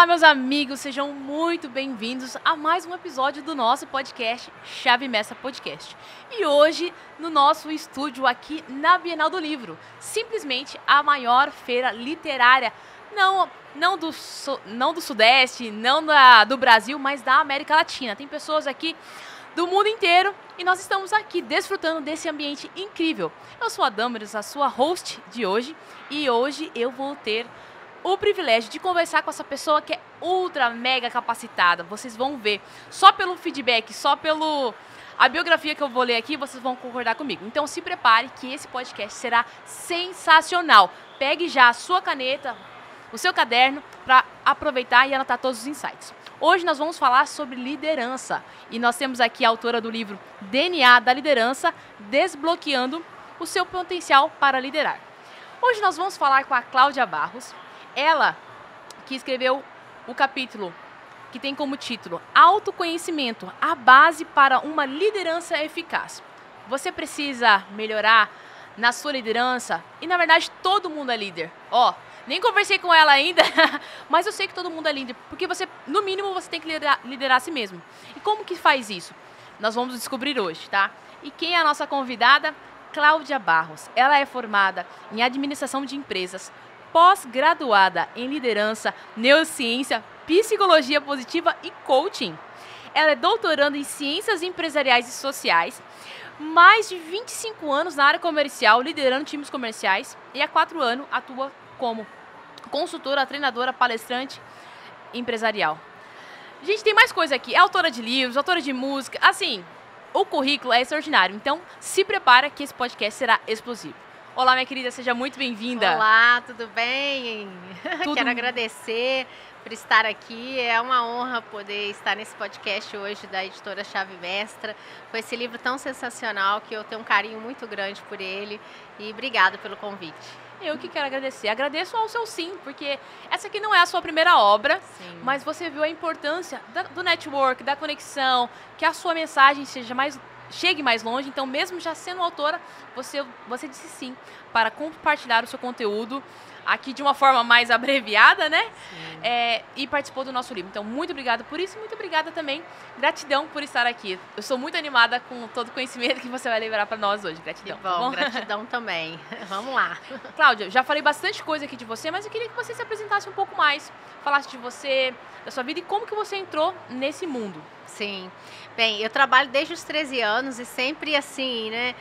Olá, meus amigos, sejam muito bem-vindos a mais um episódio do nosso podcast Chave Mestra Podcast. E hoje, no nosso estúdio aqui na Bienal do Livro, simplesmente a maior feira literária, não do Sudeste, não do Brasil, mas da América Latina. Tem pessoas aqui do mundo inteiro e nós estamos aqui desfrutando desse ambiente incrível. Eu sou a Damaris, a sua host de hoje, e hoje eu vou ter o privilégio de conversar com essa pessoa que é ultra mega capacitada. Vocês vão ver, só pelo feedback, só pelo a biografia que eu vou ler aqui, vocês vão concordar comigo. Então se prepare que esse podcast será sensacional. Pegue já a sua caneta, o seu caderno, para aproveitar e anotar todos os insights. Hoje nós vamos falar sobre liderança e nós temos aqui a autora do livro DNA da Liderança, Desbloqueando o seu potencial para liderar. Hoje nós vamos falar com a Cláudia Barros. Ela que escreveu o capítulo que tem como título Autoconhecimento, a base para uma liderança eficaz. Você precisa melhorar na sua liderança e, na verdade, todo mundo é líder. Nem conversei com ela ainda, mas eu sei que todo mundo é líder, porque você, no mínimo, você tem que liderar a si mesmo. E como que faz isso? Nós vamos descobrir hoje, tá? E quem é a nossa convidada? Cláudia Barros. Ela é formada em Administração de Empresas, pós-graduada em Liderança, Neurociência, Psicologia Positiva e Coaching. Ela é doutoranda em Ciências Empresariais e Sociais, mais de 25 anos na área comercial, liderando times comerciais, e há 4 anos atua como consultora, treinadora, palestrante empresarial. Gente, tem mais coisa aqui. É autora de livros, autora de música, assim, o currículo é extraordinário. Então, se prepara que esse podcast será explosivo. Olá, minha querida, seja muito bem-vinda. Olá, tudo bem? Quero agradecer por estar aqui. É uma honra poder estar nesse podcast hoje da editora Chave Mestra, com esse livro tão sensacional que eu tenho um carinho muito grande por ele. E obrigada pelo convite. Eu que quero agradecer. Agradeço ao seu sim, porque essa aqui não é a sua primeira obra, sim, mas você viu a importância do network, da conexão, que a sua mensagem chegue mais longe. Então, mesmo já sendo autora, você disse sim para compartilhar o seu conteúdo aqui de uma forma mais abreviada, né? E participou do nosso livro. Então, muito obrigada por isso e muito obrigada também. Gratidão por estar aqui. Eu sou muito animada com todo o conhecimento que você vai liberar para nós hoje. Gratidão. Que bom, gratidão também. Vamos lá. Cláudia, já falei bastante coisa aqui de você, mas eu queria que você se apresentasse um pouco mais, falasse de você, da sua vida e como que você entrou nesse mundo. Sim. Bem, eu trabalho desde os 13 anos e sempre assim, né,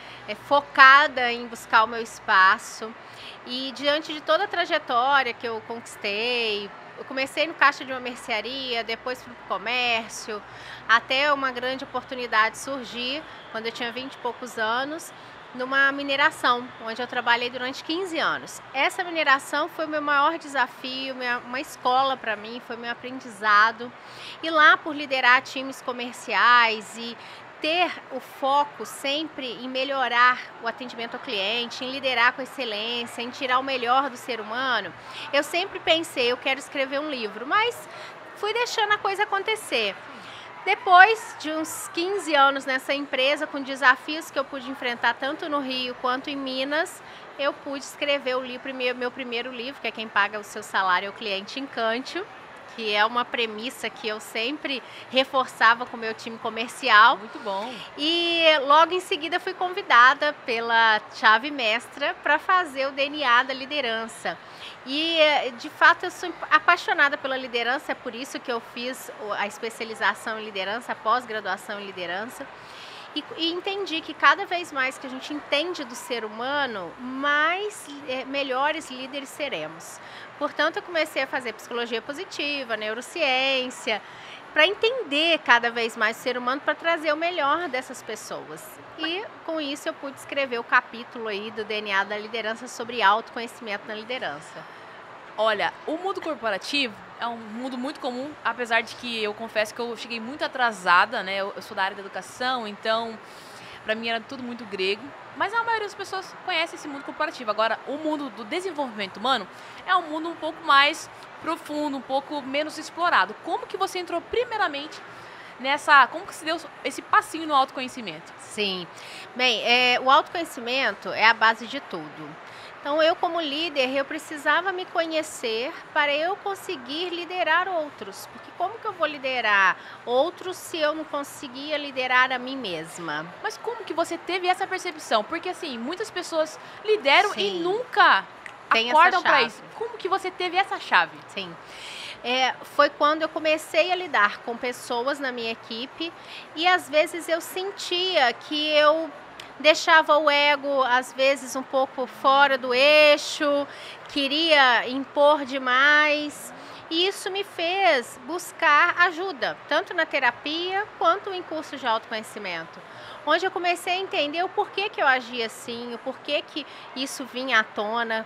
focada em buscar o meu espaço. E diante de toda a trajetória que eu conquistei, eu comecei no caixa de uma mercearia, depois fui para o comércio, até uma grande oportunidade surgir, quando eu tinha 20 e poucos anos, numa mineração, onde eu trabalhei durante 15 anos. Essa mineração foi o meu maior desafio, uma escola para mim, foi meu aprendizado. E lá, por liderar times comerciais e ter o foco sempre em melhorar o atendimento ao cliente, em liderar com excelência, em tirar o melhor do ser humano, eu sempre pensei, eu quero escrever um livro, mas fui deixando a coisa acontecer. Depois de uns 15 anos nessa empresa, com desafios que eu pude enfrentar tanto no Rio quanto em Minas, eu pude escrever meu primeiro livro, que é Quem Paga o Seu Salário é o Cliente Encante, que é uma premissa que eu sempre reforçava com o meu time comercial. Muito bom. E logo em seguida fui convidada pela Chave Mestra para fazer o DNA da liderança. E, de fato, eu sou apaixonada pela liderança, é por isso que eu fiz a especialização em liderança, a pós-graduação em liderança. E entendi que cada vez mais que a gente entende do ser humano, melhores líderes seremos. Portanto, eu comecei a fazer psicologia positiva, neurociência, para entender cada vez mais o ser humano, para trazer o melhor dessas pessoas. E com isso eu pude escrever o capítulo aí do DNA da liderança sobre autoconhecimento na liderança. Olha, o mundo corporativo é um mundo muito comum, apesar de que eu confesso que eu cheguei muito atrasada, né? Eu sou da área da educação, então para mim era tudo muito grego, mas a maioria das pessoas conhece esse mundo corporativo. Agora, o mundo do desenvolvimento humano é um mundo um pouco mais profundo, um pouco menos explorado. Como que você entrou primeiramente como que se deu esse passinho no autoconhecimento? Sim. Bem, o autoconhecimento é a base de tudo. Então, eu como líder, eu precisava me conhecer para eu conseguir liderar outros. Porque como que eu vou liderar outros se eu não conseguia liderar a mim mesma? Mas como que você teve essa percepção? Porque assim, muitas pessoas lideram e Sim. nunca Tem acordam essa para chave. isso. Como que você teve essa chave? Sim. Foi quando eu comecei a lidar com pessoas na minha equipe e às vezes eu sentia que eu deixava o ego, às vezes, um pouco fora do eixo, queria impor demais. E isso me fez buscar ajuda, tanto na terapia quanto em cursos de autoconhecimento. Onde eu comecei a entender o porquê que eu agia assim, o porquê que isso vinha à tona,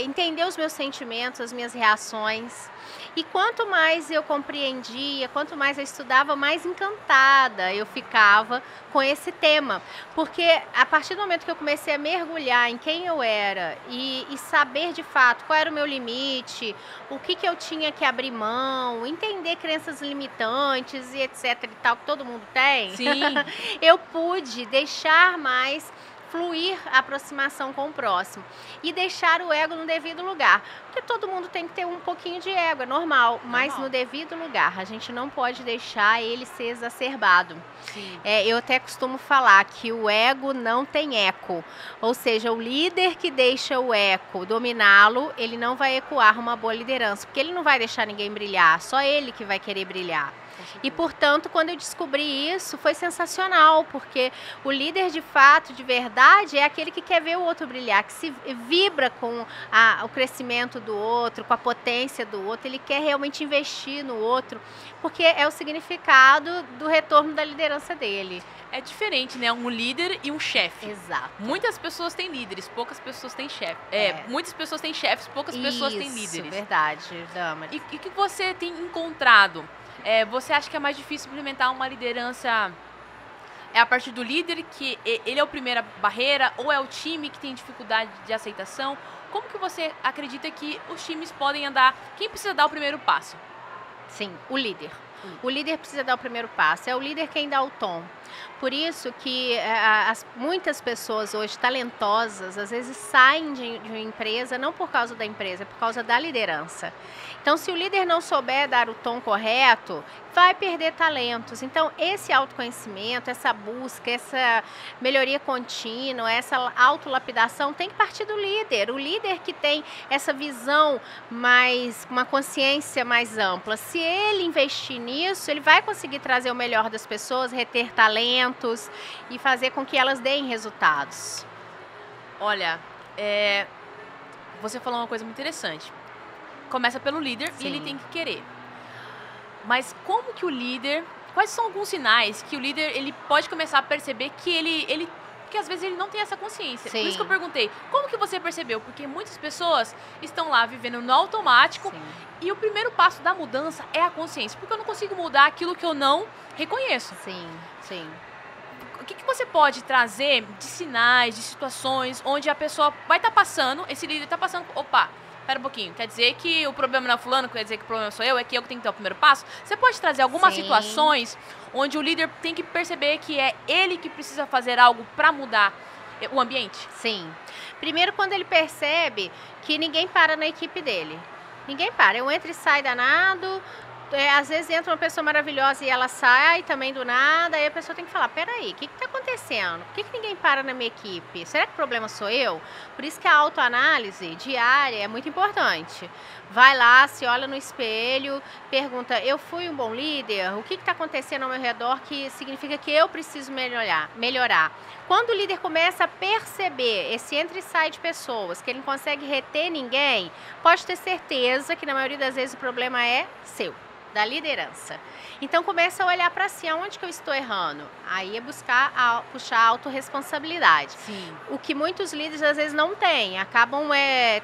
entender os meus sentimentos, as minhas reações. E quanto mais eu compreendia, quanto mais eu estudava, mais encantada eu ficava com esse tema. Porque a partir do momento que eu comecei a mergulhar em quem eu era e saber de fato qual era o meu limite, o que eu tinha que abrir mão, entender crenças limitantes e etc e tal, que todo mundo tem, Sim. eu pude deixar mais fluir a aproximação com o próximo e deixar o ego no devido lugar. Porque todo mundo tem que ter um pouquinho de ego, é normal, mas no devido lugar. A gente não pode deixar ele ser exacerbado. Sim. Eu até costumo falar que o ego não tem eco. Ou seja, o líder que deixa o eco dominá-lo, ele não vai ecoar uma boa liderança, porque ele não vai deixar ninguém brilhar, só ele que vai querer brilhar. E, portanto, quando eu descobri isso, foi sensacional, porque o líder de fato, de verdade, é aquele que quer ver o outro brilhar, que se vibra com o crescimento do outro, com a potência do outro, ele quer realmente investir no outro, porque é o significado do retorno da liderança dele. É diferente, né? Um líder e um chefe. Exato. Muitas pessoas têm líderes, poucas pessoas têm chefe. Muitas pessoas têm chefes, poucas pessoas têm líderes. Isso, verdade, Damaris. E o que você tem encontrado? Você acha que é mais difícil implementar uma liderança a partir do líder, que ele é a primeira barreira, ou é o time que tem dificuldade de aceitação? Como que você acredita que os times podem andar? Quem precisa dar o primeiro passo? Sim, o líder. O líder precisa dar o primeiro passo, é o líder quem dá o tom. Por isso que muitas pessoas hoje talentosas, às vezes saem de uma empresa, não por causa da empresa, é por causa da liderança. Então, se o líder não souber dar o tom correto, vai perder talentos. Então, esse autoconhecimento, essa busca, essa melhoria contínua, essa autolapidação tem que partir do líder. O líder que tem essa visão mais, uma consciência mais ampla. Se ele investir nisso, ele vai conseguir trazer o melhor das pessoas, reter talentos e fazer com que elas deem resultados. Olha, você falou uma coisa muito interessante. Começa pelo líder. Sim. E ele tem que querer. Mas como que o líder... Quais são alguns sinais que o líder ele pode começar a perceber que que às vezes ele não tem essa consciência? Sim. Por isso que eu perguntei, como que você percebeu? Porque muitas pessoas estão lá vivendo no automático. Sim. E o primeiro passo da mudança é a consciência. Porque eu não consigo mudar aquilo que eu não reconheço. Sim, sim. O que você pode trazer de sinais, de situações onde a pessoa vai estar passando, esse líder está passando, opa, espera um pouquinho, quer dizer que o problema não é fulano, quer dizer que o problema sou eu, é que eu que tenho que dar o primeiro passo? Você pode trazer algumas Sim. situações onde o líder tem que perceber que é ele que precisa fazer algo para mudar o ambiente? Sim. Primeiro, quando ele percebe que ninguém para na equipe dele. Ninguém para, eu entro e saio danado. Às vezes entra uma pessoa maravilhosa e ela sai também do nada, aí a pessoa tem que falar, peraí, o que está acontecendo? Por que ninguém para na minha equipe? Será que o problema sou eu? Por isso que a autoanálise diária é muito importante. Vai lá, se olha no espelho, pergunta, eu fui um bom líder? O que está acontecendo ao meu redor que significa que eu preciso melhorar? Quando o líder começa a perceber esse entra e sai de pessoas, que ele não consegue reter ninguém, pode ter certeza que na maioria das vezes o problema é seu, da liderança. Então começa a olhar para si, aonde que eu estou errando? Aí é buscar puxar a autorresponsabilidade. Sim. O que muitos líderes às vezes não têm, acabam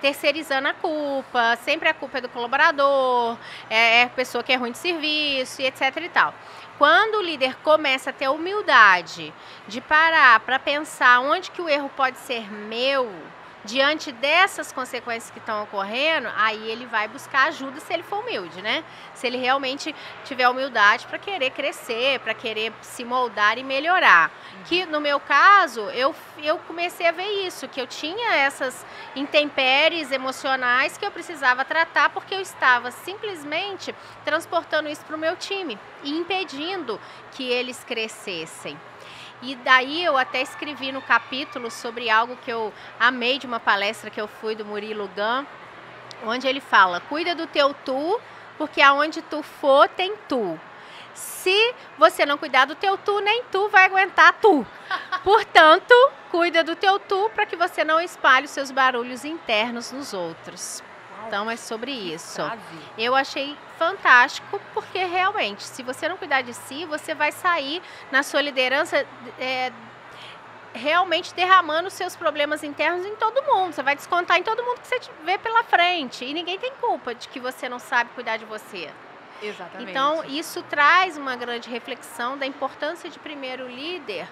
terceirizando a culpa, sempre a culpa é do colaborador, é a pessoa que é ruim de serviço e etc e tal. Quando o líder começa a ter a humildade de parar para pensar onde que o erro pode ser meu, diante dessas consequências que estão ocorrendo, aí ele vai buscar ajuda se ele for humilde, né? Se ele realmente tiver humildade para querer crescer, para querer se moldar e melhorar. Que no meu caso, eu comecei a ver isso, que eu tinha essas intempéries emocionais que eu precisava tratar porque eu estava simplesmente transportando isso para o meu time e impedindo que eles crescessem. E daí eu até escrevi no capítulo sobre algo que eu amei de uma palestra que eu fui do Murilo Gun, onde ele fala: cuida do teu tu, porque aonde tu for tem tu. Se você não cuidar do teu tu, nem tu vai aguentar tu. Portanto, cuida do teu tu para que você não espalhe os seus barulhos internos nos outros. Então é sobre isso. Eu achei fantástico porque realmente, se você não cuidar de si, você vai sair na sua liderança realmente derramando os seus problemas internos em todo mundo. Você vai descontar em todo mundo que você vê pela frente. E ninguém tem culpa de que você não sabe cuidar de você. Exatamente. Então, isso traz uma grande reflexão da importância de primeiro o líder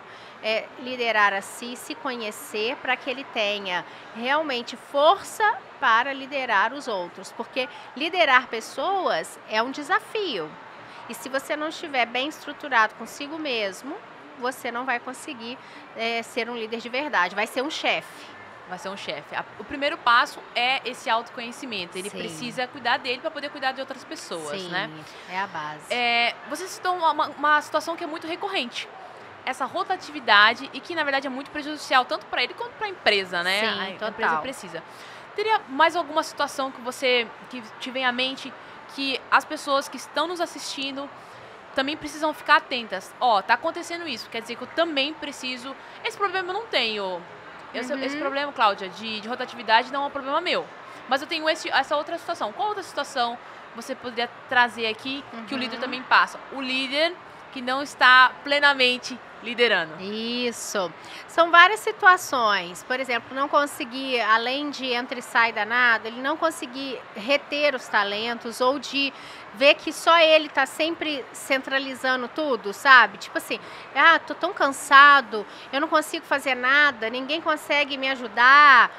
liderar a si, se conhecer, para que ele tenha realmente força para liderar os outros. Porque liderar pessoas é um desafio. E se você não estiver bem estruturado consigo mesmo, você não vai conseguir ser um líder de verdade, vai ser um chefe. Vai ser um chefe. O primeiro passo é esse autoconhecimento. Ele Sim. precisa cuidar dele para poder cuidar de outras pessoas, Sim, né? É a base. Você citou uma situação que é muito recorrente. Essa rotatividade e que, na verdade, é muito prejudicial tanto para ele quanto para a empresa, né? Sim, a total. empresa precisa. Teria mais alguma situação que te vem à mente que as pessoas que estão nos assistindo também precisam ficar atentas? Tá acontecendo isso, quer dizer que eu também preciso... Esse problema eu não tenho... Esse problema, Cláudia, de rotatividade não é um problema meu. Mas eu tenho essa outra situação. Qual outra situação você poderia trazer aqui que o líder também passa? O líder que não está plenamente liderando. Isso. São várias situações. Por exemplo, não conseguir, além de entra e sai danado, ele não conseguir reter os talentos ou de ver que só ele está sempre centralizando tudo, sabe? Tipo assim, tô tão cansado, eu não consigo fazer nada, ninguém consegue me ajudar.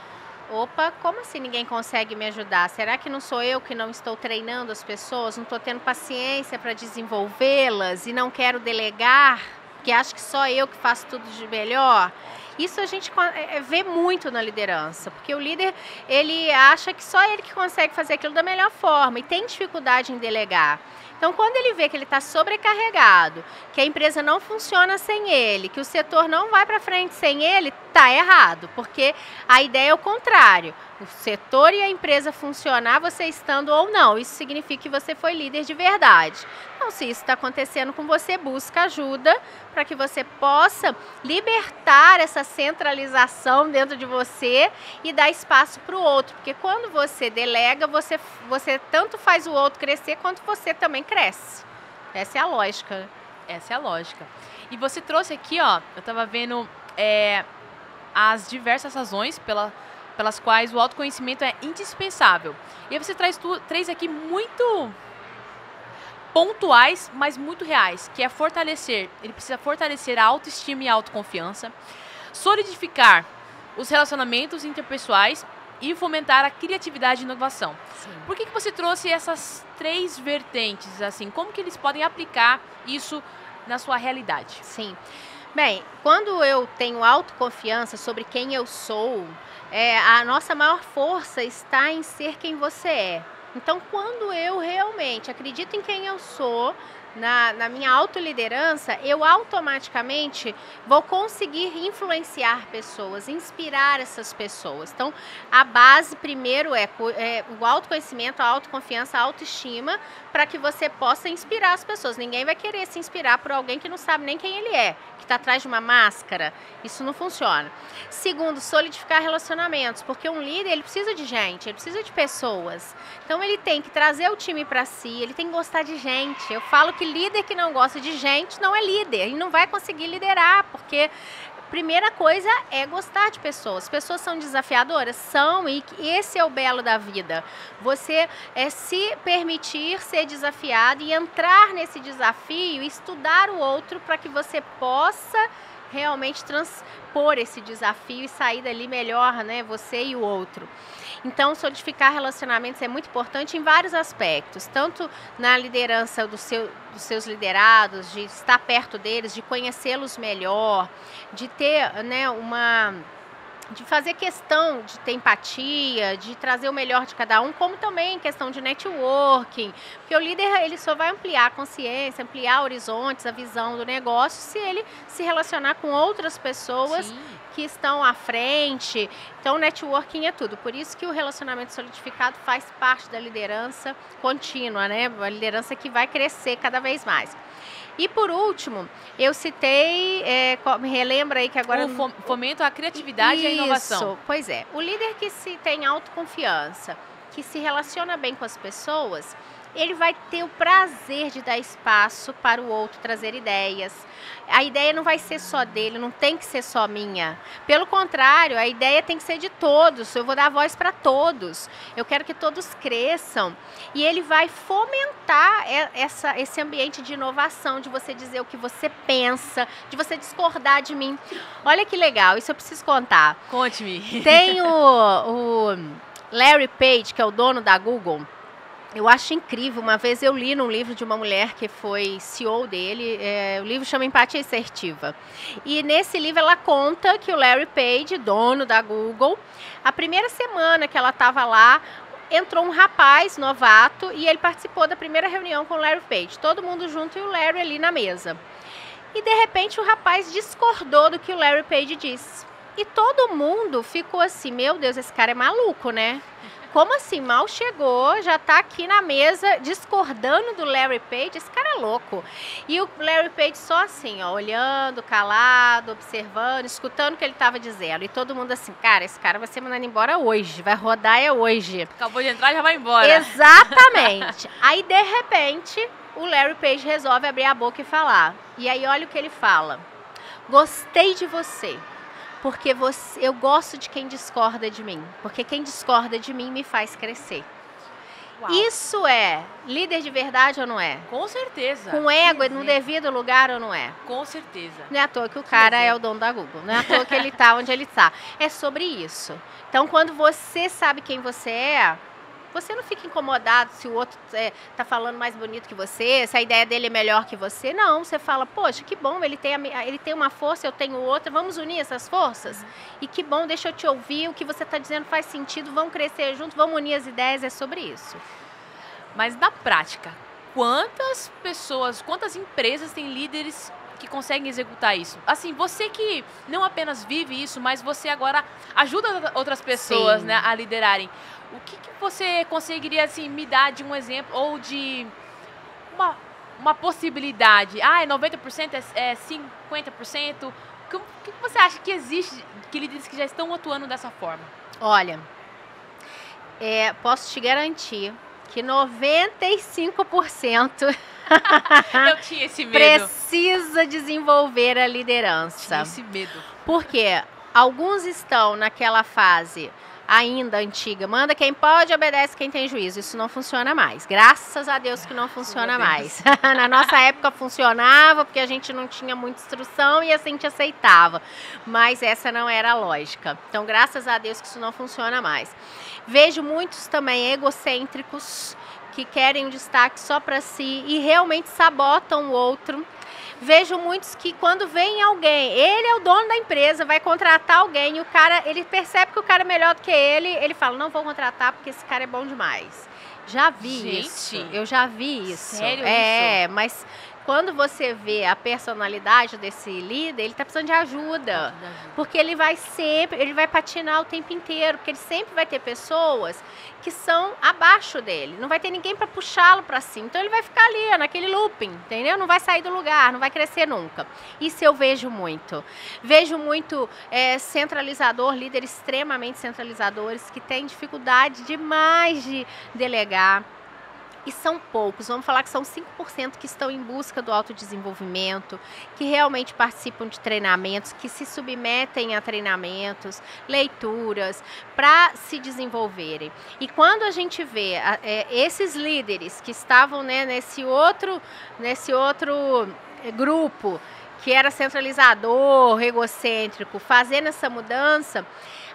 Opa, como assim ninguém consegue me ajudar? Será que não sou eu que não estou treinando as pessoas, não estou tendo paciência para desenvolvê-las e não quero delegar, porque acho que só eu que faço tudo de melhor? Isso a gente vê muito na liderança, porque o líder, ele acha que só ele que consegue fazer aquilo da melhor forma e tem dificuldade em delegar. Então, quando ele vê que ele está sobrecarregado, que a empresa não funciona sem ele, que o setor não vai para frente sem ele, está errado, porque a ideia é o contrário. O setor e a empresa funcionar, você estando ou não. Isso significa que você foi líder de verdade. Então, se isso está acontecendo com você, busca ajuda para que você possa libertar essa centralização dentro de você e dar espaço para o outro. Porque quando você delega, você tanto faz o outro crescer, quanto você também cresce. Essa é a lógica. Essa é a lógica. E você trouxe aqui, eu estava vendo as diversas razões pelas quais o autoconhecimento é indispensável. E aí você traz aqui muito pontuais, mas muito reais, que é fortalecer. Ele precisa fortalecer a autoestima e a autoconfiança, solidificar os relacionamentos interpessoais e fomentar a criatividade e inovação. Sim. Por que você trouxe essas 3 vertentes, assim? Como que eles podem aplicar isso na sua realidade? Sim. Bem, quando eu tenho autoconfiança sobre quem eu sou, a nossa maior força está em ser quem você é. Então, quando eu realmente acredito em quem eu sou, na minha autoliderança, eu automaticamente vou conseguir influenciar pessoas, inspirar essas pessoas. Então, a base primeiro é o autoconhecimento, a autoconfiança, a autoestima, para que você possa inspirar as pessoas. Ninguém vai querer se inspirar por alguém que não sabe nem quem ele é, que está atrás de uma máscara. Isso não funciona. Segundo, solidificar relacionamentos, porque um líder, ele precisa de gente, ele precisa de pessoas. Então, ele tem que trazer o time para si, ele tem que gostar de gente. Eu falo que líder que não gosta de gente não é líder e não vai conseguir liderar, porque a primeira coisa é gostar de pessoas. Pessoas são desafiadoras? São, e esse é o belo da vida. Você se permitir ser desafiado e entrar nesse desafio, estudar o outro para que você possa realmente transpor esse desafio e sair dali melhor, né, você e o outro. Então, solidificar relacionamentos é muito importante em vários aspectos, tanto na liderança dos seus liderados, de estar perto deles, de conhecê-los melhor, de ter, né, de fazer questão de ter empatia, de trazer o melhor de cada um, como também questão de networking, porque o líder ele só vai ampliar a consciência, ampliar horizontes, a visão do negócio, se ele se relacionar com outras pessoas que estão à frente. Então, networking é tudo. Por isso que o relacionamento solidificado faz parte da liderança contínua, né? A liderança que vai crescer cada vez mais. E por último, eu citei, me relembra aí que agora... O fomento à criatividade e à inovação. Isso, pois é. O líder que se tem autoconfiança, que se relaciona bem com as pessoas, ele vai ter o prazer de dar espaço para o outro trazer ideias. A ideia não vai ser só dele, não tem que ser só minha. Pelo contrário, a ideia tem que ser de todos. Eu vou dar voz para todos. Eu quero que todos cresçam. E ele vai fomentar esse ambiente de inovação, de você dizer o que você pensa, de você discordar de mim. Olha que legal, isso eu preciso contar. Conte-me. Tem o Larry Page, que é o dono da Google. Eu acho incrível. Uma vez eu li num livro de uma mulher que foi CEO dele, o livro chama Empatia Assertiva. E nesse livro ela conta que o Larry Page, dono da Google, a primeira semana que ela estava lá, entrou um rapaz novato e ele participou da primeira reunião com o Larry Page. Todo mundo junto e o Larry ali na mesa. E de repente o rapaz discordou do que o Larry Page disse. E todo mundo ficou assim, meu Deus, esse cara é maluco, né? Como assim? Mal chegou, já está aqui na mesa discordando do Larry Page, esse cara é louco. E o Larry Page só assim, ó, olhando, calado, observando, escutando o que ele estava dizendo. E todo mundo assim, cara, esse cara vai ser mandado embora hoje, vai rodar hoje. Acabou de entrar e já vai embora. Exatamente. Aí, de repente, o Larry Page resolve abrir a boca e falar. E aí, olha o que ele fala. Gostei de você. Porque eu gosto de quem discorda de mim. Porque quem discorda de mim me faz crescer. Uau. Isso é líder de verdade ou não é? Com certeza. Com ego no devido lugar ou não é? Com certeza. Não é à toa que o cara é o dono da Google. Não é à toa que ele está onde ele está. É sobre isso. Então, quando você sabe quem você é, você não fica incomodado se o outro está falando mais bonito que você, se a ideia dele é melhor que você. Não, você fala, poxa, que bom, ele tem uma força, eu tenho outra, vamos unir essas forças? E que bom, deixa eu te ouvir, o que você está dizendo faz sentido, vamos crescer juntos, vamos unir as ideias, é sobre isso. Mas na prática, quantas pessoas, quantas empresas têm líderes que conseguem executar isso? Assim, você que não apenas vive isso, mas você agora ajuda outras pessoas, né, a liderarem. O que você conseguiria, assim, me dar de um exemplo ou de uma possibilidade? Ah, é 90%, é 50%? O que você acha que existe, que líderes que já estão atuando dessa forma? Olha, posso te garantir que 95% eu tinha esse medo. Precisa desenvolver a liderança. Tinha esse medo. Porque alguns estão naquela fase ainda antiga, manda quem pode, obedece quem tem juízo. Isso não funciona mais. Graças a Deus que não funciona mais. Na nossa época funcionava, porque a gente não tinha muita instrução e assim a gente aceitava. Mas essa não era a lógica. Então, graças a Deus que isso não funciona mais. Vejo muitos também egocêntricos que querem um destaque só para si e realmente sabotam o outro. Vejo muitos que quando vem alguém, ele é o dono da empresa, vai contratar alguém e o cara, ele percebe que o cara é melhor do que ele fala, não vou contratar porque esse cara é bom demais. Já vi isso. Eu já vi isso. Sério isso? Mas quando você vê a personalidade desse líder, ele está precisando de ajuda. Porque ele vai patinar o tempo inteiro, porque ele sempre vai ter pessoas que são abaixo dele. Não vai ter ninguém para puxá-lo para cima. Então ele vai ficar ali, naquele looping, entendeu? Não vai sair do lugar, não vai crescer nunca. Isso eu vejo muito. Vejo muito centralizador, líderes extremamente centralizadores, que têm dificuldade demais de delegar. E são poucos, vamos falar que são 5% que estão em busca do autodesenvolvimento, que realmente participam de treinamentos, que se submetem a treinamentos, leituras, para se desenvolverem. E quando a gente vê esses líderes que estavam, né, nesse outro grupo, que era centralizador, egocêntrico, fazendo essa mudança,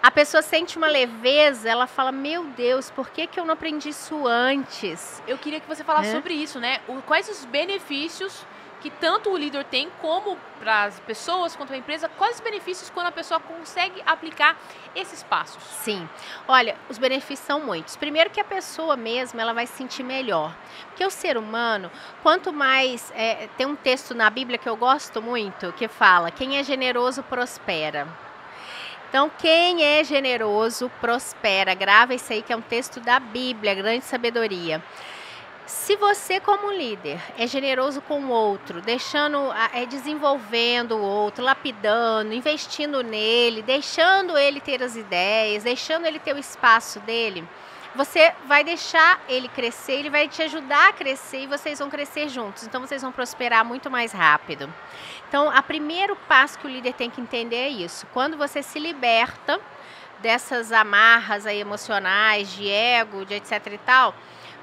a pessoa sente uma leveza, ela fala, meu Deus, por que eu não aprendi isso antes? Eu queria que você falasse sobre isso, né? Quais os benefícios que tanto o líder tem, como para as pessoas, quanto a empresa, quais os benefícios quando a pessoa consegue aplicar esses passos? Sim, olha, os benefícios são muitos. Primeiro que a pessoa mesma, ela vai se sentir melhor. Porque o ser humano, quanto mais... tem um texto na Bíblia que eu gosto muito, que fala, quem é generoso prospera. Então, quem é generoso prospera. Grava isso aí, que é um texto da Bíblia, grande sabedoria. Se você, como líder, é generoso com o outro, desenvolvendo o outro, lapidando, investindo nele, deixando ele ter as ideias, deixando ele ter o espaço dele, você vai deixar ele crescer, ele vai te ajudar a crescer e vocês vão crescer juntos. Então, vocês vão prosperar muito mais rápido. Então, o primeiro passo que o líder tem que entender é isso. Quando você se liberta dessas amarras aí emocionais, de ego, de etc e tal,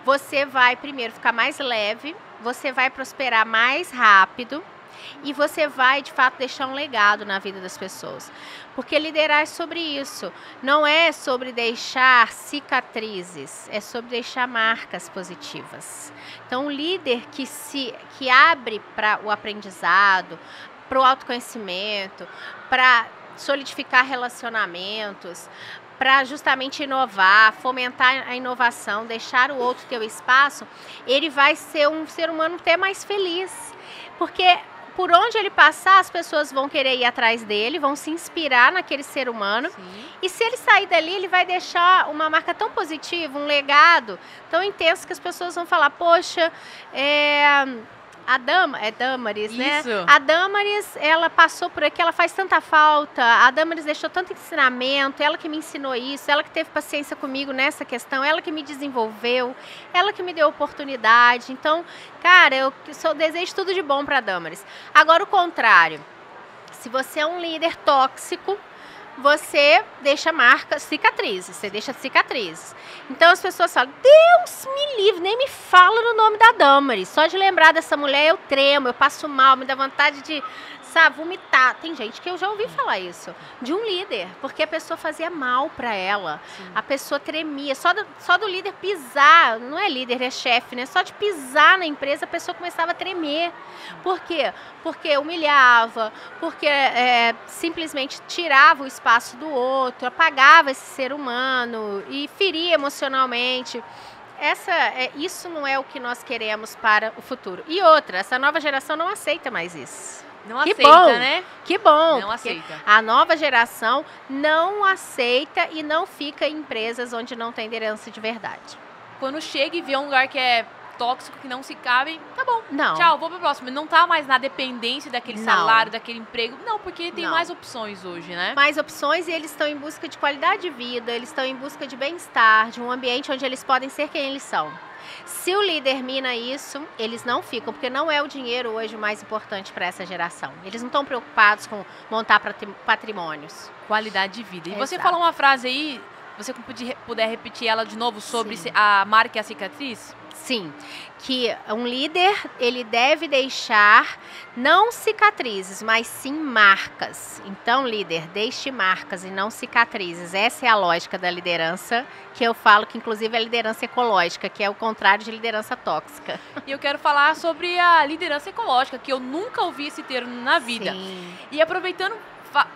você vai primeiro ficar mais leve, você vai prosperar mais rápido e você vai, de fato, deixar um legado na vida das pessoas. Porque liderar é sobre isso. Não é sobre deixar cicatrizes, é sobre deixar marcas positivas. Então, um líder que abre para o aprendizado, para o autoconhecimento, para solidificar relacionamentos, para justamente inovar, fomentar a inovação, deixar o outro ter o espaço, ele vai ser um ser humano até mais feliz. Porque por onde ele passar, as pessoas vão querer ir atrás dele, vão se inspirar naquele ser humano. Sim. E se ele sair dali, ele vai deixar uma marca tão positiva, um legado tão intenso que as pessoas vão falar, poxa, é Damaris, né? Isso. A Damaris, ela passou por aqui, ela faz tanta falta, a Damaris deixou tanto ensinamento, ela que me ensinou isso, ela que teve paciência comigo nessa questão, ela que me desenvolveu, ela que me deu oportunidade. Então, cara, eu desejo tudo de bom para a Damaris. Agora, o contrário, se você é um líder tóxico, você deixa marcas, cicatrizes, você deixa cicatrizes. Então as pessoas falam, Deus me livre, nem me fala no nome da Damaris. Só de lembrar dessa mulher eu tremo, eu passo mal, me dá vontade de, vomitar. Tem gente que eu já ouvi falar isso, de um líder, porque a pessoa fazia mal para ela. Sim. A pessoa tremia, só do líder pisar, não é líder, é chefe, né? Só de pisar na empresa a pessoa começava a tremer. Por quê? Porque humilhava, porque simplesmente tirava o espaço do outro, apagava esse ser humano e feria emocionalmente. Isso não é o que nós queremos para o futuro. E outra, essa nova geração não aceita mais isso. Não aceita, né? Que bom. Não aceita. A nova geração não aceita e não fica em empresas onde não tem liderança de verdade. Quando chega e vê um lugar que é tóxico, que não se cabe, tá bom, não. Tchau, vou pro próximo. Não tá mais na dependência daquele salário, daquele emprego. Não, porque tem mais opções hoje, né? Mais opções e eles estão em busca de qualidade de vida, eles estão em busca de bem-estar, de um ambiente onde eles podem ser quem eles são. Se o líder mina isso, eles não ficam, porque não é o dinheiro hoje o mais importante para essa geração. Eles não estão preocupados com montar patrimônios. Qualidade de vida. E você falou uma frase aí, você puder repetir ela de novo sobre a marca e a cicatriz? Sim, que um líder, ele deve deixar não cicatrizes, mas sim marcas. Então, líder, deixe marcas e não cicatrizes. Essa é a lógica da liderança, que eu falo que inclusive é a liderança ecológica, que é o contrário de liderança tóxica. E eu quero falar sobre a liderança ecológica, que eu nunca ouvi esse termo na vida. Sim. E aproveitando,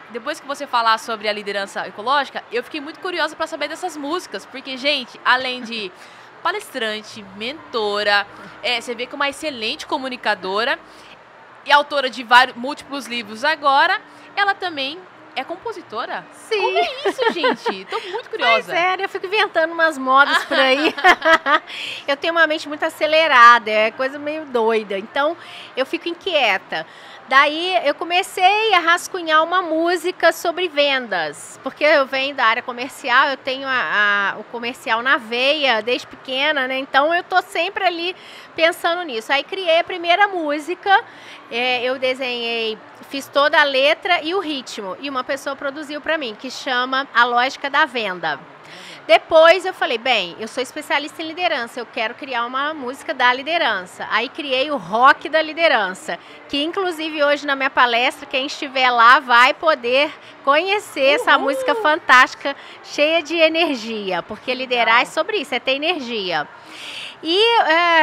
depois que você falar sobre a liderança ecológica, eu fiquei muito curiosa para saber dessas músicas, porque, gente, além de palestrante, mentora, você vê que é uma excelente comunicadora e autora de múltiplos livros agora, ela também é compositora? Sim. Como é isso, gente? Tô muito curiosa. Pois é, eu fico inventando umas modas por aí. Eu tenho uma mente muito acelerada, é coisa meio doida, então eu fico inquieta. Daí eu comecei a rascunhar uma música sobre vendas, porque eu venho da área comercial, eu tenho o comercial na veia desde pequena, né? Então eu tô sempre ali pensando nisso. Aí criei a primeira música, eu desenhei, fiz toda a letra e o ritmo, e uma pessoa produziu para mim, que chama A Lógica da Venda. Depois eu falei, bem, eu sou especialista em liderança, eu quero criar uma música da liderança. Aí criei o Rock da Liderança, que inclusive hoje na minha palestra, quem estiver lá vai poder conhecer essa música fantástica, cheia de energia, porque liderar é sobre isso, é ter energia. E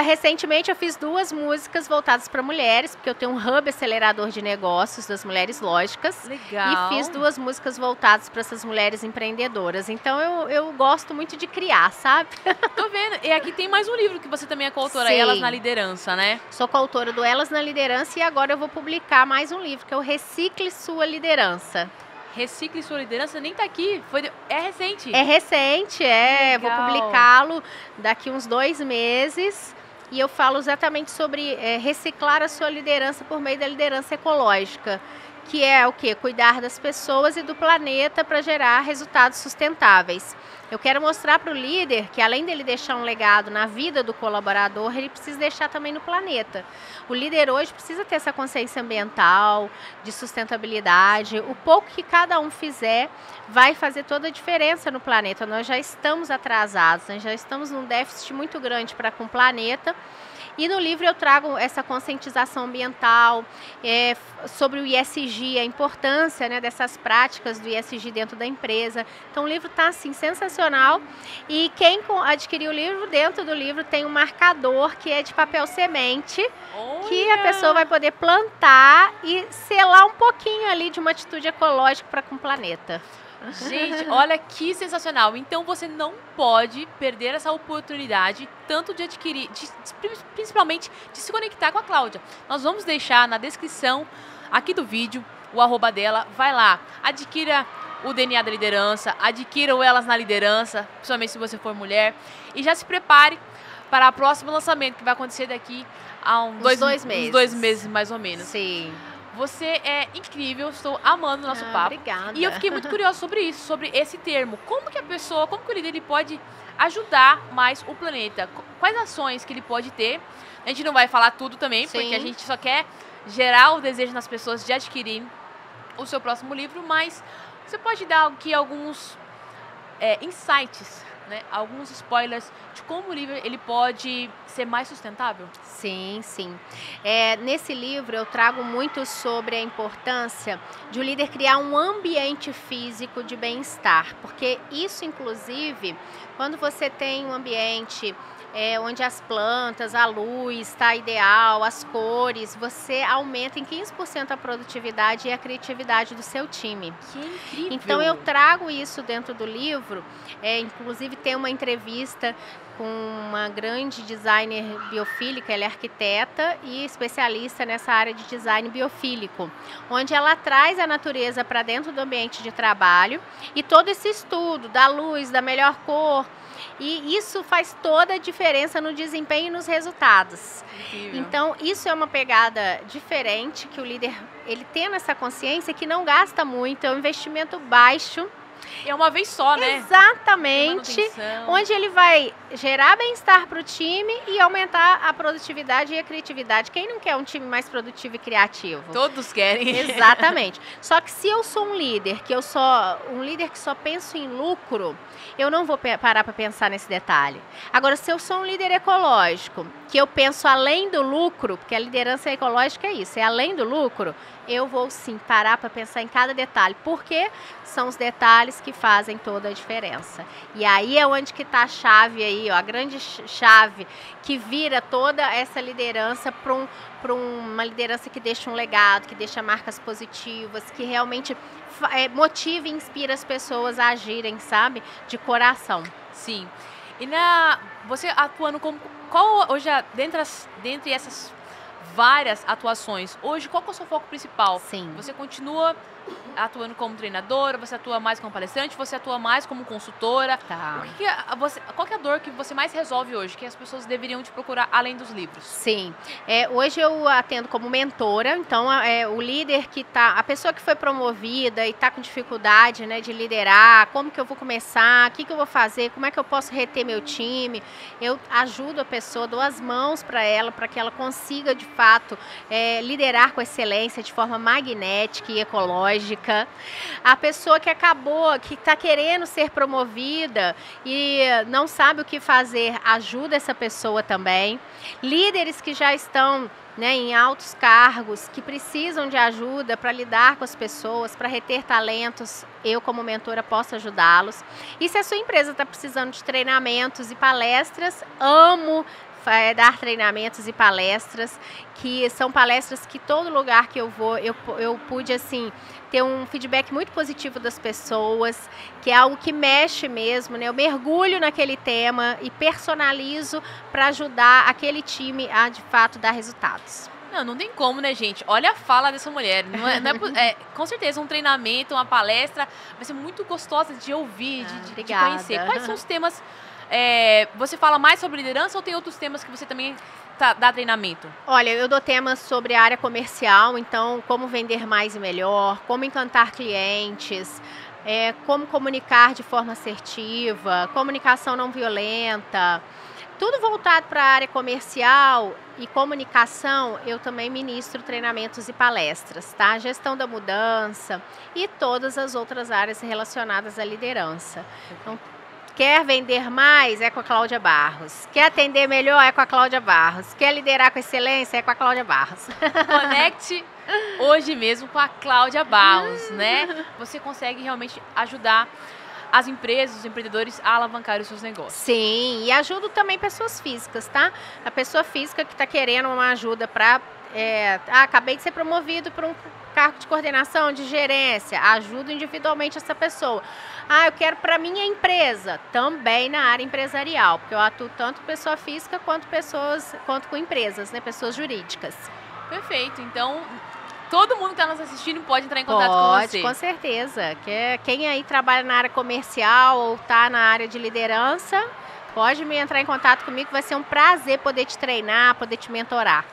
recentemente eu fiz 2 músicas voltadas para mulheres, porque eu tenho um hub acelerador de negócios das mulheres lógicas. Legal. E fiz 2 músicas voltadas para essas mulheres empreendedoras. Então eu gosto muito de criar, sabe? Tô vendo. E aqui tem mais um livro que você também é coautora, Sim. Elas na Liderança, né? Sou coautora do Elas na Liderança e agora eu vou publicar mais um livro, que é o Recicle Sua Liderança. Recicle Sua Liderança nem tá aqui, é recente. É recente, vou Legal. publicá-lo daqui uns 2 meses e eu falo exatamente sobre reciclar a sua liderança por meio da liderança ecológica, que é o quê? Cuidar das pessoas e do planeta para gerar resultados sustentáveis. Eu quero mostrar para o líder que além dele deixar um legado na vida do colaborador, ele precisa deixar também no planeta. O líder hoje precisa ter essa consciência ambiental, de sustentabilidade. O pouco que cada um fizer vai fazer toda a diferença no planeta. Nós já estamos atrasados, nós já estamos num déficit muito grande para com o planeta. E no livro eu trago essa conscientização ambiental, sobre o ESG, a importância, né, dessas práticas do ESG dentro da empresa. Então o livro está assim, sensacional. E quem adquirir o livro, dentro do livro tem um marcador que é de papel semente, que a pessoa vai poder plantar e selar um pouquinho ali de uma atitude ecológica para com o planeta. Gente, olha que sensacional. Então você não pode perder essa oportunidade, tanto de adquirir, principalmente de se conectar com a Cláudia. Nós vamos deixar na descrição aqui do vídeo o arroba dela. Vai lá, adquira o DNA da liderança, adquira o Elas na Liderança, principalmente se você for mulher. E já se prepare para o próximo lançamento, que vai acontecer daqui a uns 2 meses. Uns 2 meses, mais ou menos. Sim. Você é incrível, estou amando o nosso papo. Obrigada. E eu fiquei muito curiosa sobre isso, sobre esse termo. Como que o líder ele pode ajudar mais o planeta? Quais ações que ele pode ter? A gente não vai falar tudo também, Sim. porque a gente só quer gerar o desejo nas pessoas de adquirir o seu próximo livro, mas você pode dar aqui alguns insights, né? Alguns spoilers de como o livro ele pode ser mais sustentável? Sim, sim. Nesse livro eu trago muito sobre a importância de o líder criar um ambiente físico de bem-estar, porque isso, inclusive, quando você tem um ambiente onde as plantas, a luz está ideal, as cores, você aumenta em 15% a produtividade e a criatividade do seu time. Que incrível! Então eu trago isso dentro do livro, inclusive tem uma entrevista com uma grande designer biofílica, ela é arquiteta e especialista nessa área de design biofílico, onde ela traz a natureza para dentro do ambiente de trabalho e todo esse estudo da luz, da melhor cor, e isso faz toda a diferença no desempenho e nos resultados. Incrível. Então, isso é uma pegada diferente que o líder ele tem essa consciência que não gasta muito, é um investimento baixo. É uma vez só, né? Exatamente, onde ele vai gerar bem-estar para o time e aumentar a produtividade e a criatividade. Quem não quer um time mais produtivo e criativo? Todos querem. Exatamente. Só que se eu sou um líder que só penso em lucro, eu não vou parar para pensar nesse detalhe. Agora, se eu sou um líder ecológico, que eu penso além do lucro, porque a liderança ecológica é isso, é além do lucro, eu vou sim parar para pensar em cada detalhe, porque são os detalhes que fazem toda a diferença. E aí é onde que está a chave aí, ó, a grande chave que vira toda essa liderança para uma liderança que deixa um legado, que deixa marcas positivas, que realmente motiva e inspira as pessoas a agirem, sabe? De coração. Sim. E você atuando como... hoje, dentre essas várias atuações, hoje qual que é o seu foco principal? Sim. Você continua atuando como treinadora, você atua mais como palestrante, você atua mais como consultora? Tá. Qual que é a dor que você mais resolve hoje, que as pessoas deveriam te procurar além dos livros? Sim. Hoje eu atendo como mentora, então o líder a pessoa que foi promovida e está com dificuldade, né, de liderar, como que eu vou começar, o que eu vou fazer, como é que eu posso reter meu time, eu ajudo a pessoa, dou as mãos para ela que ela consiga de fato, liderar com excelência de forma magnética e ecológica. A pessoa que está querendo ser promovida e não sabe o que fazer, ajuda essa pessoa também. Líderes que já estão, né, em altos cargos, que precisam de ajuda para lidar com as pessoas, para reter talentos, eu como mentora posso ajudá-los. E se a sua empresa está precisando de treinamentos e palestras, amo dar treinamentos e palestras, que são palestras que todo lugar que eu vou, eu pude assim ter um feedback muito positivo das pessoas, que é algo que mexe mesmo, né? Eu mergulho naquele tema e personalizo para ajudar aquele time a de fato dar resultados. Não tem como, né, gente? Olha a fala dessa mulher. Com certeza, um treinamento, uma palestra vai ser muito gostosa de ouvir, de conhecer. Quais são os temas? Você fala mais sobre liderança ou tem outros temas que você também dá treinamento? Olha, eu dou temas sobre a área comercial, então como vender mais e melhor, como encantar clientes, como comunicar de forma assertiva, comunicação não violenta. Tudo voltado para a área comercial e comunicação, eu também ministro treinamentos e palestras, tá? Gestão da mudança e todas as outras áreas relacionadas à liderança. Então, quer vender mais? É com a Cláudia Barros. Quer atender melhor? É com a Cláudia Barros. Quer liderar com excelência? É com a Cláudia Barros. Conecte hoje mesmo com a Cláudia Barros, né? Você consegue realmente ajudar as empresas, os empreendedores a alavancar os seus negócios. Sim, e ajudo também pessoas físicas, tá? A pessoa física que está querendo uma ajuda para... acabei de ser promovido para um cargo de coordenação, de gerência, ajudo individualmente essa pessoa. Eu quero para minha empresa, também na área empresarial, porque eu atuo tanto pessoa física quanto com empresas, né, pessoas jurídicas. Perfeito, então todo mundo que está nos assistindo pode entrar em contato com você. Pode, com certeza. Quem aí trabalha na área comercial ou está na área de liderança, pode entrar em contato comigo, vai ser um prazer poder te treinar, poder te mentorar.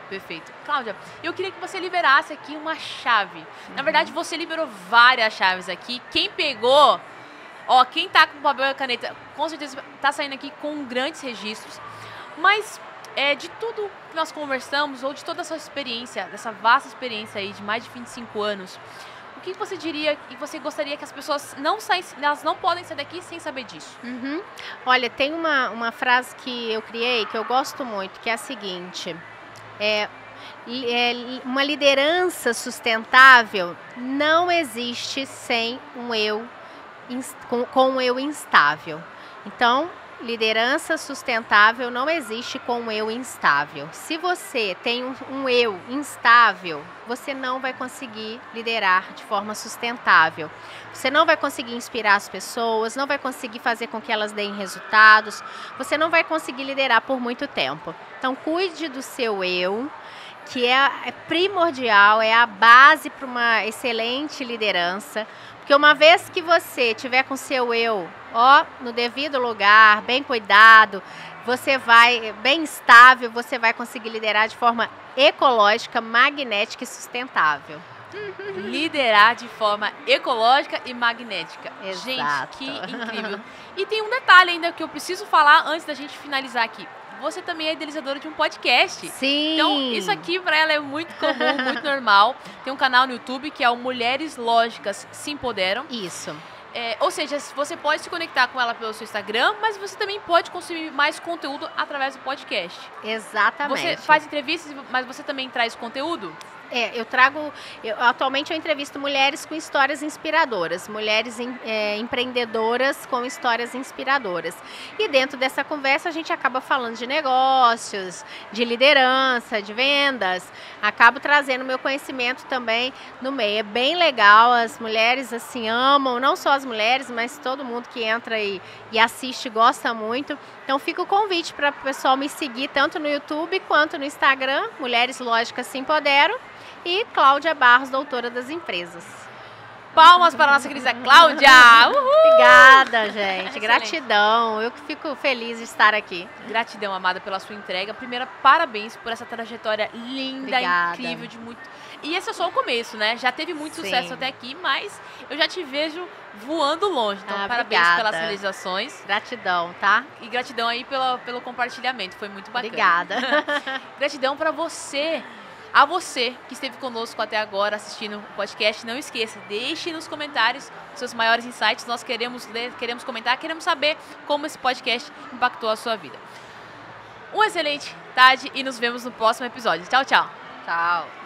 Perfeito. Cláudia, eu queria que você liberasse aqui uma chave. Na verdade, você liberou várias chaves aqui. Quem pegou, quem tá com papel e caneta, com certeza tá saindo aqui com grandes registros. Mas de tudo que nós conversamos, ou de toda a sua experiência, dessa vasta experiência aí de mais de 25 anos, o que você diria e você gostaria que as pessoas elas não podem sair daqui sem saber disso? Olha, tem uma frase que eu criei, que eu gosto muito, que é a seguinte... uma liderança sustentável não existe sem com um eu instável. Então, liderança sustentável não existe com um eu instável. Se você tem um eu instável, você não vai conseguir liderar de forma sustentável. Você não vai conseguir inspirar as pessoas, não vai conseguir fazer com que elas deem resultados, você não vai conseguir liderar por muito tempo. Então, cuide do seu eu, que é primordial, é a base para uma excelente liderança. Porque uma vez que você tiver com seu eu, no devido lugar, bem cuidado, bem estável, você vai conseguir liderar de forma ecológica, magnética e sustentável. Liderar de forma ecológica e magnética. Exato. Gente, que incrível. E tem um detalhe ainda que eu preciso falar antes da gente finalizar aqui. Você também é idealizadora de um podcast. Sim. Então, isso aqui para ela é muito comum, muito normal. Tem um canal no YouTube que é o Mulheres Lógicas Se Empoderam. Isso. Ou seja, você pode se conectar com ela pelo seu Instagram, mas você também pode consumir mais conteúdo através do podcast. Exatamente. Você faz entrevistas, mas você também traz conteúdo? Atualmente eu entrevisto mulheres com histórias inspiradoras, mulheres empreendedoras com histórias inspiradoras. E dentro dessa conversa a gente acaba falando de negócios, de liderança, de vendas, acabo trazendo meu conhecimento também no meio. É bem legal, as mulheres assim amam, não só as mulheres, mas todo mundo que entra e assiste gosta muito. Então fica o convite para o pessoal me seguir tanto no YouTube quanto no Instagram, Mulheres Lógicas Se Empoderam, e Cláudia Barros, doutora das empresas. Palmas para a nossa querida Cláudia! Uhul! Obrigada, gente. Excelente. Gratidão. Eu que fico feliz de estar aqui. Gratidão, amada, pela sua entrega. Primeiro, parabéns por essa trajetória linda, Obrigada. incrível, de muito... E esse é só o começo, né? Já teve muito Sim. sucesso até aqui, mas eu já te vejo voando longe. Então, parabéns obrigada. pelas realizações. Gratidão, tá? E gratidão aí pelo compartilhamento, foi muito bacana. Obrigada. Gratidão para você, a você que esteve conosco até agora assistindo o podcast. Não esqueça, deixe nos comentários seus maiores insights. Nós queremos ler, queremos comentar, queremos saber como esse podcast impactou a sua vida. Uma excelente tarde e nos vemos no próximo episódio. Tchau, tchau. Tchau.